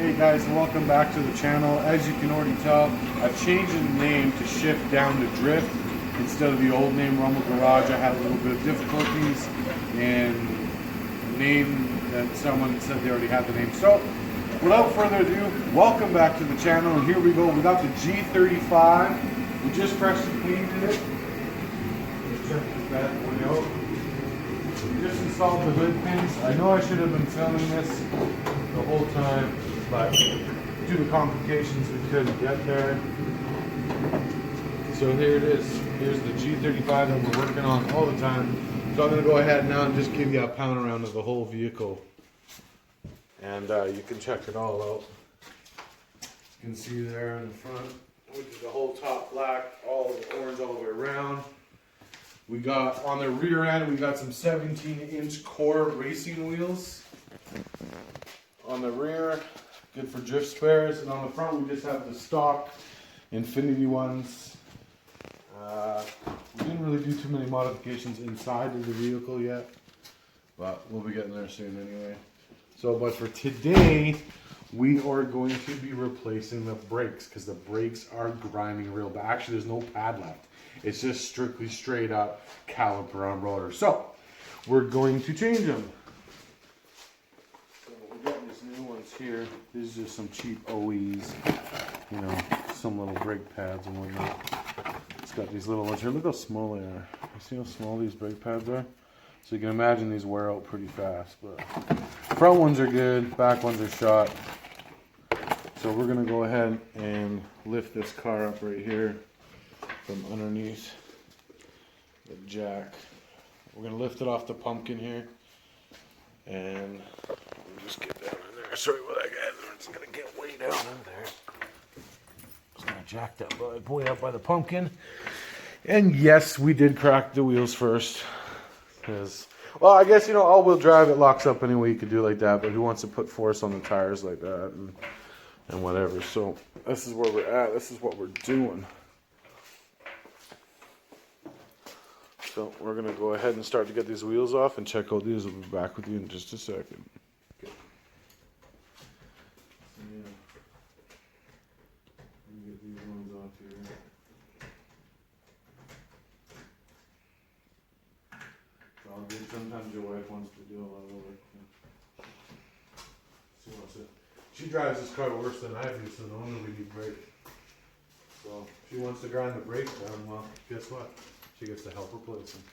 Hey guys, and welcome back to the channel. As you can already tell, I've changed the name to shift down to drift instead of the old name Rumble Garage. I had a little bit of difficulties in the name that someone said they already had the name. So without further ado, welcome back to the channel, and here we go. We got the G35. We just freshly cleaned it. Let's check this bad boy out. We just installed the hood pins. I know I should have been filming this the whole time, but due to complications we couldn't get there. So here it is. Here's the G35 that we're working on all the time. So I'm going to go ahead now and just give you a pound around of the whole vehicle. And you can check it all out. You can see there in the front, we did the whole top black, all the orange all the way around. We got, on the rear end, we got some 17-inch core racing wheels. On the rear, good for drift spares. And on the front, we just have the stock Infinity ones. We didn't really do too many modifications inside of the vehicle yet, but we'll be getting there soon anyway. So, but for today, we are going to be replacing the brakes because the brakes are grinding real bad. Actually, there's no pad left. It's just strictly straight up caliper on rotor. So, we're going to change them. So, we got these new ones here. These are just some cheap OEs. You know, some little brake pads and whatnot. It's got these little ones here. Look how small they are. You see how small these brake pads are? So you can imagine these wear out pretty fast. But front ones are good, back ones are shot. So we're going to go ahead and lift this car up right here from underneath the jack. We're going to lift it off the pumpkin here. And we'll just get down in there. Sorry what I got. It's going to get way down in there. Just going to jack that boy up by the pumpkin. And yes, we did crack the wheels first. Because, well, I guess, you know, all-wheel drive, it locks up any way you could do like that. But who wants to put force on the tires like that and whatever. So this is where we're at. This is what we're doing. So we're going to go ahead and start to get these wheels off and check out these. We'll be back with you in just a second. Okay. Yeah. Let me get these ones off here. It's all good. Sometimes your wife wants to do a lot of work. She drives this car worse than I do, so no wonder we need brakes. So if she wants to grind the brakes down, well, guess what? She gets to help replace them.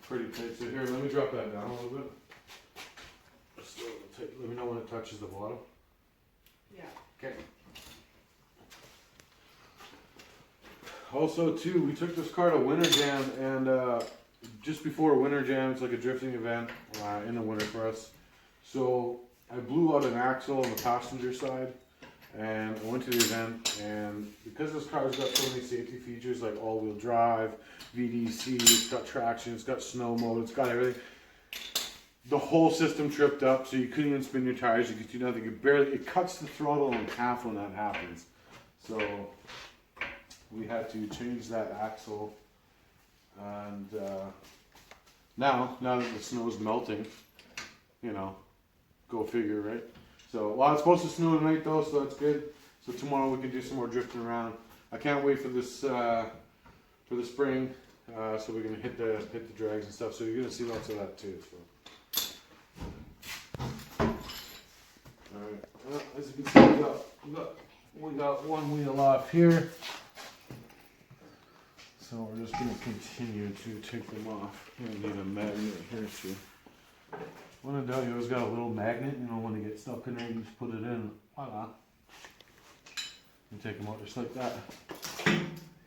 Pretty tight. So here, let me drop that down a little bit. Just a little tight. Let me know when it touches the bottom. Yeah. Okay. Also, too, we took this car to Winter Jam, and just before Winter Jam, it's like a drifting event in the winter for us. So I blew out an axle on the passenger side, and I went to the event, and because this car's got so many safety features like all-wheel drive, VDC, it's got traction, it's got snow mode, it's got everything. The whole system tripped up, so you couldn't even spin your tires, you could do nothing. It cuts the throttle in half when that happens. So we had to change that axle, and now that the snow's melting, you know, go figure, right? So, well, it's supposed to snow tonight though, so that's good. So tomorrow we can do some more drifting around. I can't wait for this for the spring, so we're gonna hit the drags and stuff. So you're gonna see lots of that too. So. All right. Well, as you can see, we got one wheel off here. So we're just gonna continue to take them off. We need a magnet here too. When in doubt, you always got a little magnet, you know, when they get stuck in there, you just put it in, voila. And take them out just like that.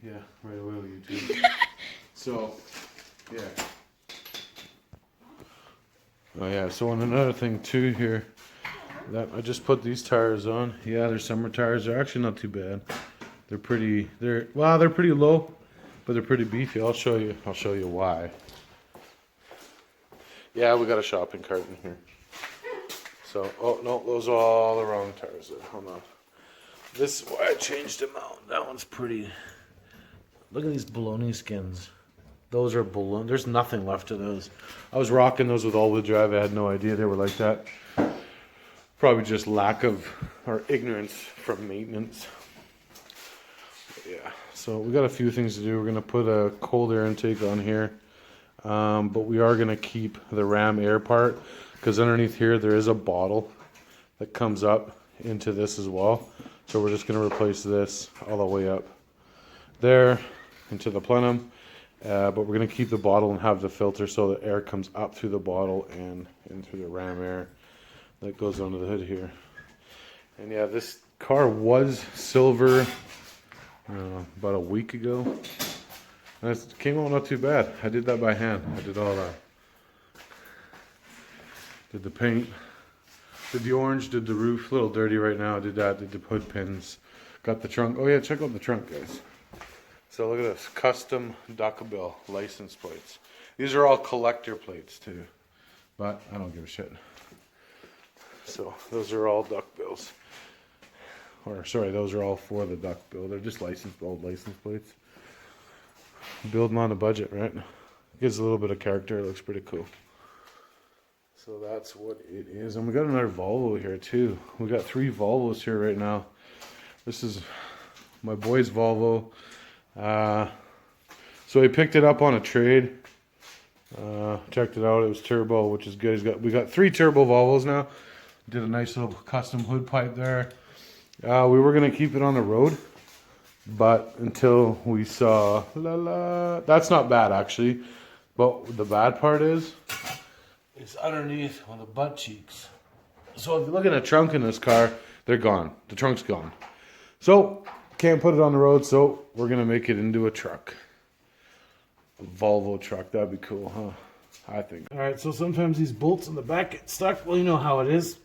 Yeah, right away with YouTube. So, yeah. Oh yeah, so and another thing too here, that I just put these tires on. Yeah, they're summer tires. They're actually not too bad. They're pretty low, but they're pretty beefy. I'll show you why. Yeah, we got a shopping cart in here. So, oh no, those are all the wrong tires there. Hold on. This is why I changed them out. That one's pretty. Look at these bologna skins. Those are bologna. There's nothing left of those. I was rocking those with all-wheel drive. I had no idea they were like that. Probably just lack of or ignorance from maintenance. Yeah. So we got a few things to do. We're gonna put a cold air intake on here, but we are gonna keep the ram air part because underneath here there is a bottle that comes up into this as well. So we're just gonna replace this all the way up there into the plenum, but we're gonna keep the bottle and have the filter so the air comes up through the bottle and in through the ram air that goes under the hood here. And yeah, this car was silver about a week ago. And it came out not too bad. I did that by hand. I did all that. Did the paint, did the orange, did the roof. A little dirty right now. I did that, did the hood pins. Got the trunk. Oh yeah, check out the trunk, guys. So look at this, custom duckbill license plates. These are all collector plates too, but I don't give a shit. So those are all duckbills. Or sorry, those are all for the duckbill. They're just old license plates. Build them on a budget, right? Gives a little bit of character. It looks pretty cool. So that's what it is. And we got another Volvo here too. We got 3 Volvos here right now. This is my boy's Volvo. So he picked it up on a trade. Checked it out. It was turbo, which is good. We got 3 turbo Volvos now. Did a nice little custom hood pipe there. We were gonna keep it on the road, but until we saw that's not bad actually. But the bad part is underneath on the butt cheeks. So if you look at the trunk in this car, they're gone. The trunk's gone. So can't put it on the road. So we're gonna make it into a truck, a Volvo truck. That'd be cool, huh? I think. All right. So sometimes these bolts in the back get stuck. Well, you know how it is.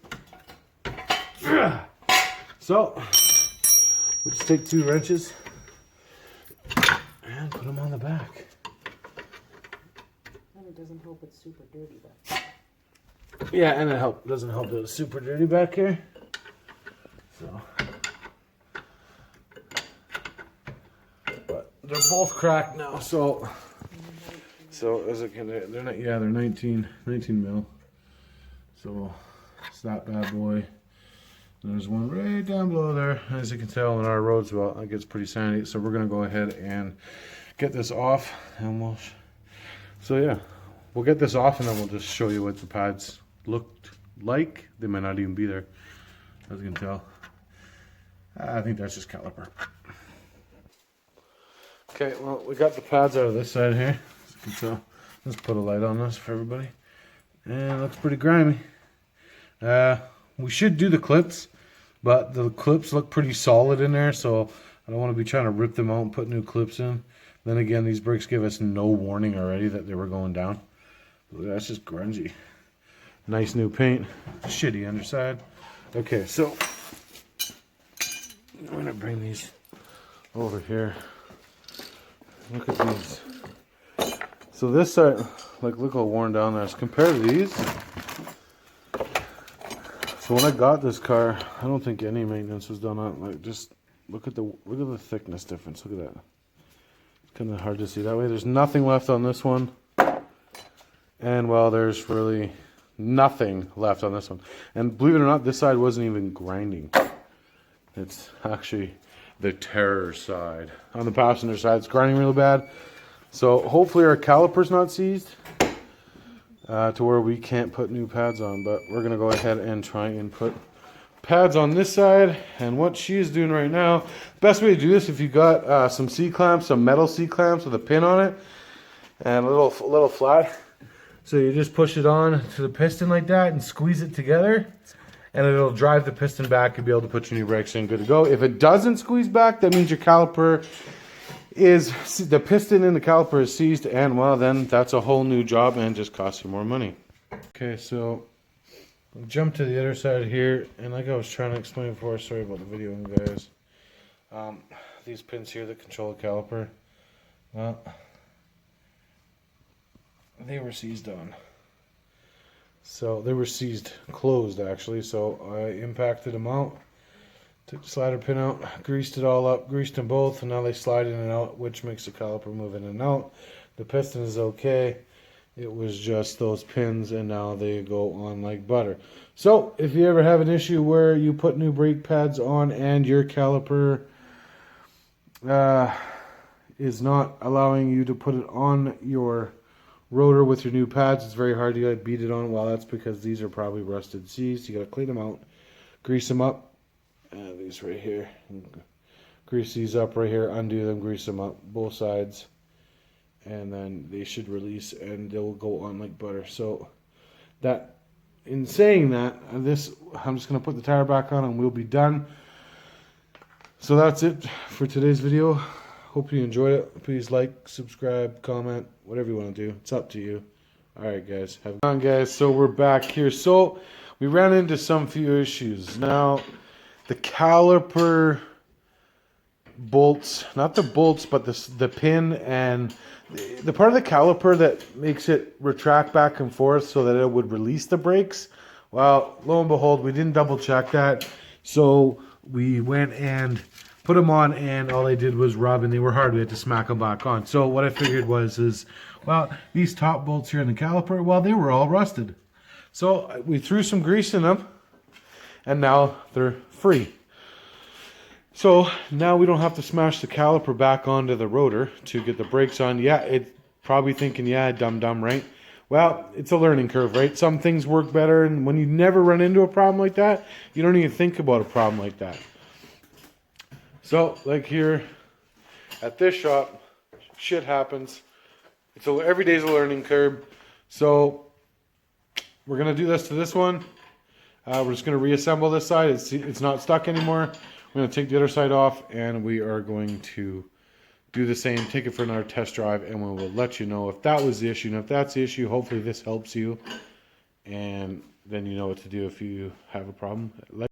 So we just take 2 wrenches and put them on the back. And it doesn't help it's super dirty back. Yeah, and it doesn't help that it's super dirty back here. So, but they're both cracked now. So is it gonna? They're not. Yeah, they're 19 mil. So it's that bad boy. There's one right down below there. As you can tell, in our roads, well, it gets pretty sandy. So we're gonna go ahead and get this off, and we'll get this off, and then we'll just show you what the pads looked like. They might not even be there, as you can tell. I think that's just caliper. Okay, well, we got the pads out of this side here. As you can tell, let's put a light on this for everybody. And it looks pretty grimy. We should do the clips, but the clips look pretty solid in there, so I don't want to be trying to rip them out and put new clips in. Then again, these brakes give us no warning already that they were going down. That's just grungy. Nice new paint. Shitty underside. Okay, so I'm going to bring these over here. Look at these. So this side, like, look how worn down that is. Compared to these. So when I got this car, I don't think any maintenance was done on it. Like, just look at the thickness difference. Look at that. It's kind of hard to see that way. There's nothing left on this one, and well, there's really nothing left on this one. And believe it or not, this side wasn't even grinding. It's actually the terror side. On the passenger side, it's grinding really bad. So hopefully our caliper's not seized. To where we can't put new pads on, but we're gonna go ahead and try and put pads on this side. And what she is doing right now, best way to do this, if you got some C-clamps, some metal C-clamps with a pin on it and a little flat, so you just push it on to the piston like that and squeeze it together, and it'll drive the piston back and be able to put your new brakes in, good to go. If it doesn't squeeze back, that means your caliper the piston in the caliper is seized, and well, then that's a whole new job and just costs you more money. Okay, so I'll jump to the other side here, and like I was trying to explain before, sorry about the video, guys. These pins here that control the caliper, well, they were seized on. So they were seized, closed actually. So I impacted them out, took the slider pin out, greased it all up, greased them both, and now they slide in and out, which makes the caliper move in and out. The piston is okay. It was just those pins, and now they go on like butter. So if you ever have an issue where you put new brake pads on and your caliper is not allowing you to put it on your rotor with your new pads, it's very hard. You gotta beat it on. Well, that's because these are probably rusted C's. You gotta clean them out, grease them up. These right here, grease these up right here, undo them, grease them up both sides, and then they should release and they'll go on like butter. So that, in saying that, I'm just gonna put the tire back on and we'll be done. So that's it for today's video. Hope you enjoyed it. Please like, subscribe, comment, whatever you want to do. It's up to you. Alright guys, have fun guys. So we're back here. So we ran into some few issues. Now the caliper bolts, not the bolts, but the pin and the part of the caliper that makes it retract back and forth so that it would release the brakes. Well, lo and behold, we didn't double check that. So we went and put them on, and all they did was rub, and they were hard. We had to smack them back on. So what I figured was, well, these top bolts here in the caliper, well, they were all rusted. So we threw some grease in them, and now they're free. So now we don't have to smash the caliper back onto the rotor to get the brakes on. Yeah, it's probably thinking, yeah, dumb, right? Well, it's a learning curve, right? Some things work better, and when you never run into a problem like that, you don't even think about a problem like that. So, like here at this shop, shit happens. Every day's a learning curve. So we're gonna do this to this one. We're just gonna reassemble this side. It's not stuck anymore. We're gonna take the other side off, and we are going to do the same. Take it for another test drive, and we will let you know if that was the issue. And if that's the issue, hopefully this helps you, and then you know what to do if you have a problem.